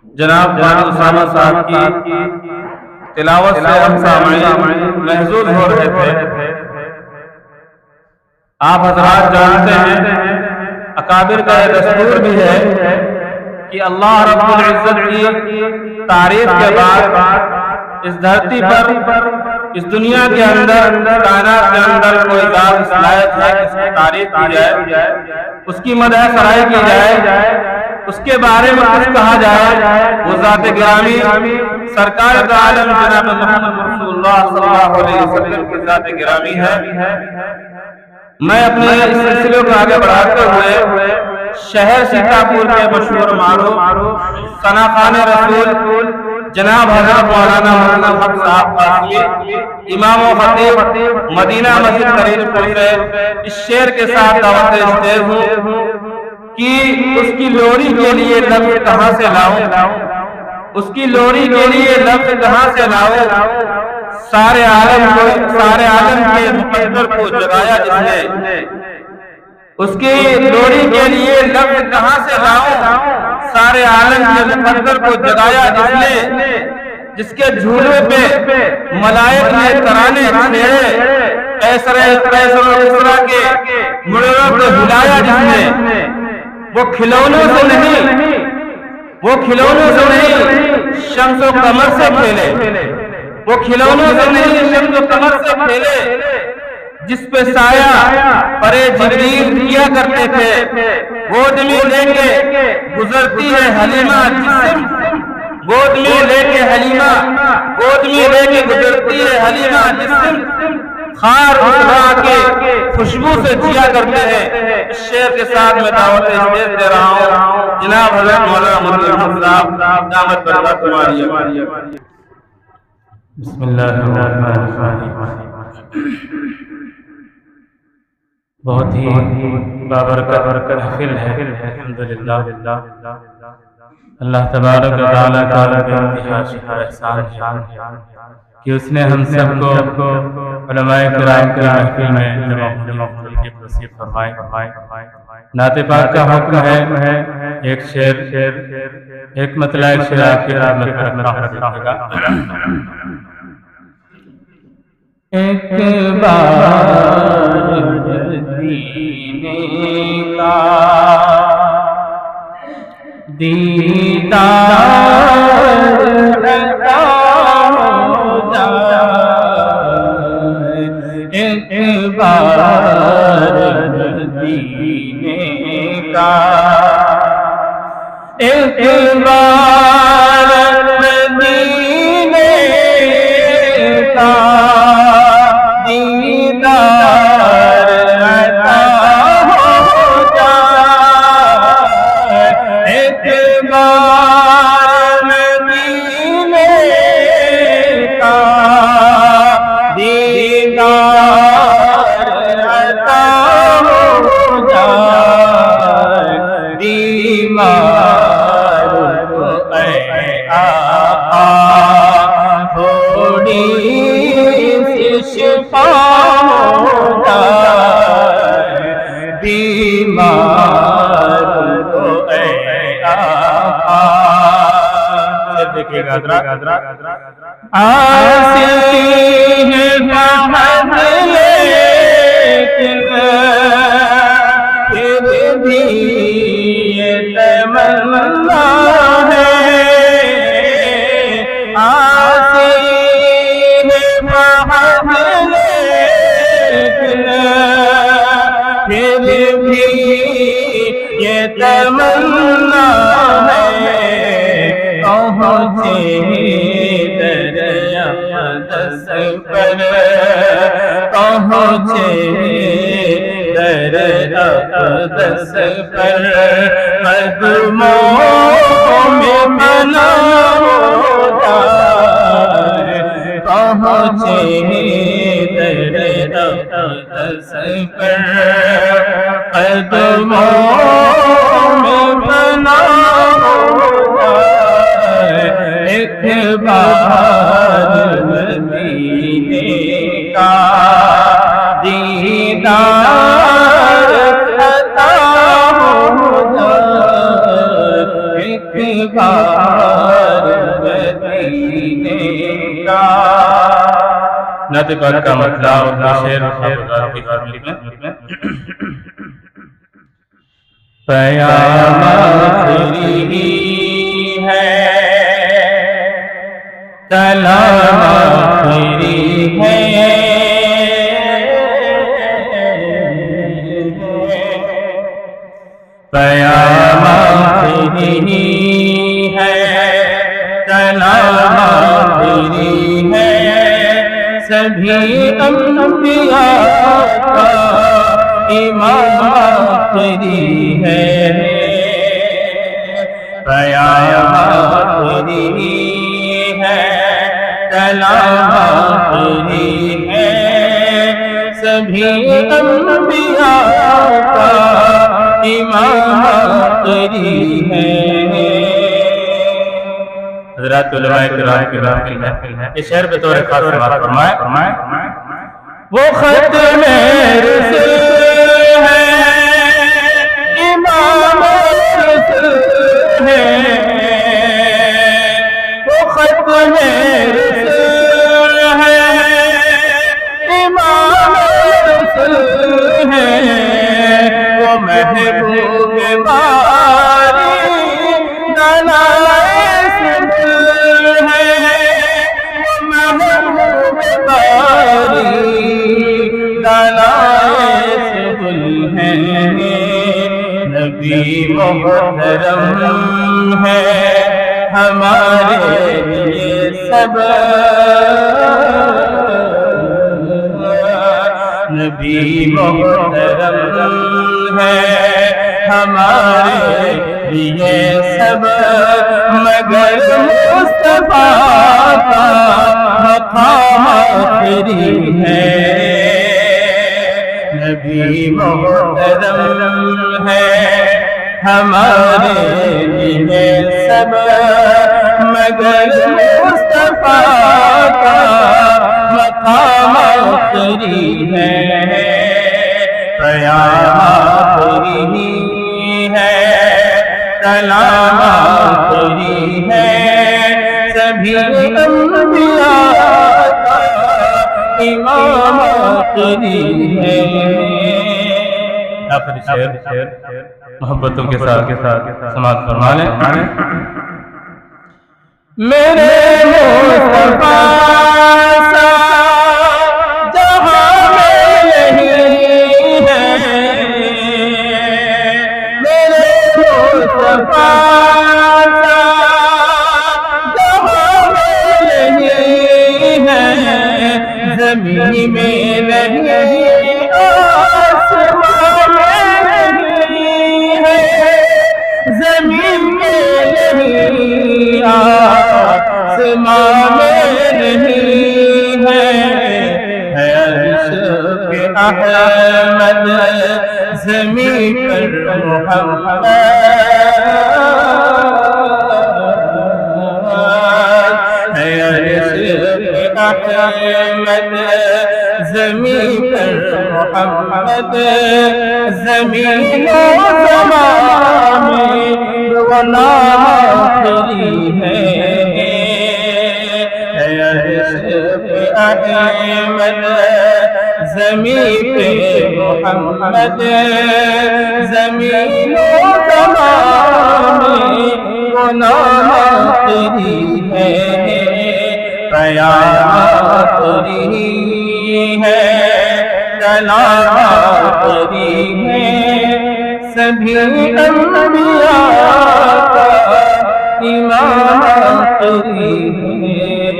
جناب قاری اسامہ صاحب کی تلاوت سے ہم سامعین محظوظ ہو رہے تھے۔ آپ حضرات جانتے ہیں اکابر کا یہ دستور بھی ہے کہ اللہ رب العزت کی تعریف کے بعد اس دھرتی پر، اس دنیا کے اندر، کائنات کے اندر کوئی ذات صلاحیت ہے کہ اس کی تعریف کی جائے، اس کی مدح سرائی کی جائے، اس کے بارے میں کچھ کہا جائے، وہ ذات گرامی سرکار کا عالم جناب محمد رسول اللہ صلی اللہ علیہ وسلم کی ذات گرامی ہے۔ میں اپنے اس سلسلے کو آگے بڑھاتے ہوئے شہر سیتاپور کے مشہور معروف ثنا خوان رسول جناب حضرت مولانا محمد حق صاحب قاسمی امام و خطیب مدینہ مسجد قریب پور سے اس شعر کے ساتھ دعوت اسٹیج ہوں کہ اس کی لوری کے لیے لفظ کہاں سے لاؤں، اس کی لوری کے لیے لفظ کہاں سے لاؤں، سارے عالم کے مقدر کو جگایا جس نے، اس کی لوری کے لیے لفظ کہاں سے لاؤں، سارے عالم کے مقدر کو جگایا جس نے، جس کے جھولے پہ ملائک نے ترانے چھیڑے، کیسر و کسریٰ کے مڑوں کو ہلایا جس نے، وہ کھلونوں سے نہیں شمس و قمر سے کھیلے، وہ کھلونوں سے نہیں شمس و قمر سے کھیلے، جس پہ سایہ پرے جبریل کیا کرتے تھے، گود میں لے کے گزرتی ہے حلیمہ جسم، گود میں لے کے گزرتی ہے حلیمہ جسم، خار اترا کے خوشبو سے جیا کرتے ہیں۔ اس شعر کے ساتھ میں دعوت اسٹیج دے رہا ہوں جناب حضرت مولانا محمد صاحب دامت برکات تمہاری۔ بسم اللہ الرحمن الرحیم۔ بہت ہی بابرکت محفل ہے الحمدللہ۔ اللہ تبارک و تعالیٰ کا انتہا شکر احسان ہے کہ اس نے ہم سب کو علماء کرام کی محفل میں جمع ہونے کی نصیب فرمائے۔ نعت پاک کا حکم ہے ایک شعر، ایک مطلع ایک شعر آپ کی خدمت میں رکھا گا۔ ایک بار مدینے کا دیدار عطا ہو جائے، ایک بار مدینے کا، ایک بار مدینے کا دیدار عطا ہو جائے، ایک بار مدینے کا دیدار عطا ہو جائے، بیمار کو اے آقا تھوڑی شفا ہو جائے، بیمار کو اے آقا۔ دیکھیے گا آسین محمد لیکن پھر بھی یہ تمنا ہے، پھر بھی یہ تمنا ہے، پہنچے دریا اقدس پر، پہنچے دریا اقدس پر، قدموں میں بنا ہو جائے، پہنچے دریا اقدس پر، قدموں میں بنا ہو جائے، ایک بار مدینے کا دیدار عطا ہو جائے، ایک دیدار مدینے کا۔ نعت پاک کا مطلع اور شعر حضرات کی خدمت میں۔ پیام آخری ہے، کلام آخری ہے، پیام آخری ہے، کلام آخری ہے، سبھی انبیاء کا امام آخری ہے، پیام آخری ہے، کلام آخری ہے، سبھی انبیاء کا امام آخری ہے۔ حضرات علماء کرام کی محفل ہے، اس شعر پہ طور خاص سماعت فرمائیں۔ وہ ختم رسل ہے، امام رسل ہے، وہ ختم رسل ہے، امام رسل ہے، وہ محبوب باری دلائے سبل ہے، وہ محبوب باری دلائے سبل ہے، نبی محترم ہے ہمارے لیے سب، نبی محترم ہے ہمارے لیے سب، مگر مصطفیٰ کا مقام آخری ہے، نبی محترم ہے ہمارے لیے سب، مگر مصطفیٰ کا مقام آخری ہے، پیام آخری ہے، کلام آخری ہے، سبھی انبیاء کا امام آخری ہے۔ آخری شعر محبتوں کے ساتھ سماعت فرما لیں۔ میرے مصطفیٰ سا جہاں میں نہیں ہے، میرے مصطفیٰ سا جہاں میں نہیں ہے، زمین میں نہیں آسمان میں نہیں ہے، زمین میں نہیں آسمان میں نہیں ہے، عرش پہ احمد زمین پر محمد، عرش پہ احمد زمین پر محمد، زمین و زمان میں وہ نام آخری ہے، عرش پہ احمد زمین پہ محمد، زمین و زمان میں وہ نام آخری ہے، پیام آخری ہے، کلام آخری ہے، سبھی انبیاء کا امام آخری ہے۔